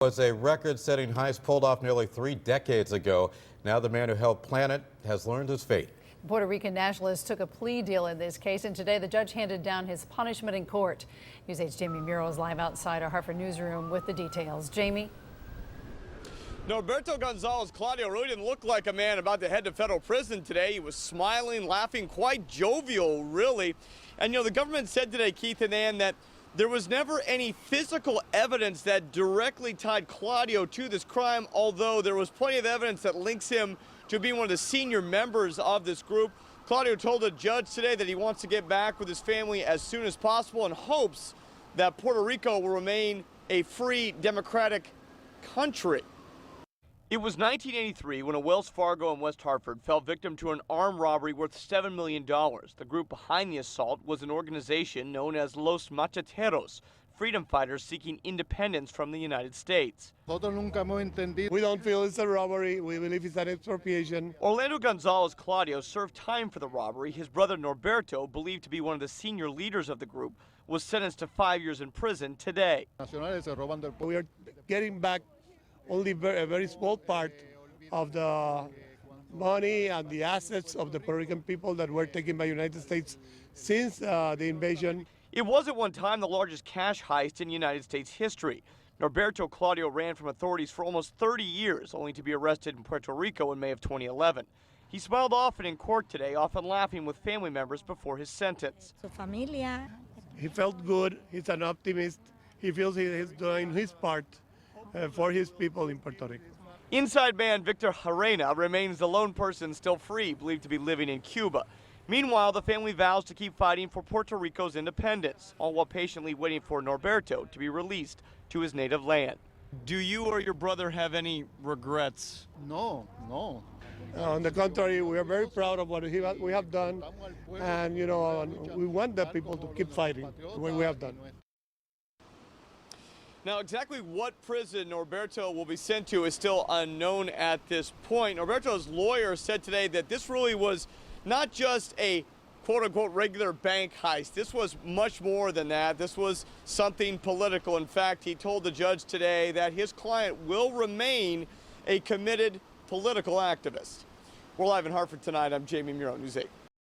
Was a record-setting heist pulled off nearly 3 decades ago. Now the man who helped plan it has learned his fate. Puerto Rican nationalist took a plea deal in this case, and today the judge handed down his punishment in court. News 8's Jamie Muro is live outside our Hartford newsroom with the details. Jamie? Norberto Gonzalez Claudio really didn't look like a man about to head to federal prison today. He was smiling, laughing, quite jovial, really. And, the government said today, Keith and Ann, that there was never any physical evidence that directly tied Claudio to this crime, although there was plenty of evidence that links him to being one of the senior members of this group. Claudio told the judge today that he wants to get back with his family as soon as possible and hopes that Puerto Rico will remain a free, democratic country. It was 1983 when a Wells Fargo in West Hartford fell victim to an armed robbery worth $7 million. The group behind the assault was an organization known as Los Macheteros, freedom fighters seeking independence from the United States. We don't feel it's a robbery. We believe it's an expropriation. Orlando Gonzalez Claudio served time for the robbery. His brother Norberto, believed to be one of the senior leaders of the group, was sentenced to 5 years in prison today. We are getting back only a very small part of the money and the assets of the Puerto Rican people that were taken by the United States since the invasion. It was at one time the largest cash heist in United States history. Norberto Claudio ran from authorities for almost 30 years, only to be arrested in Puerto Rico in May of 2011. He smiled often in court today, often laughing with family members before his sentence. He felt good. He's an optimist. He feels he is doing his part for his people in Puerto Rico. Inside man Victor Harena remains the lone person still free, believed to be living in Cuba. Meanwhile, the family vows to keep fighting for Puerto Rico's independence, all while patiently waiting for Norberto to be released to his native land. Do you or your brother have any regrets? No. On the contrary, we are very proud of what we have done, and we want the people to keep fighting the way we have done. Now, exactly what prison Norberto will be sent to is still unknown at this point. Norberto's lawyer said today that this really was not just a quote-unquote regular bank heist. This was much more than that. This was something political. In fact, he told the judge today that his client will remain a committed political activist. We're live in Hartford tonight. I'm Jamie Muro, News 8.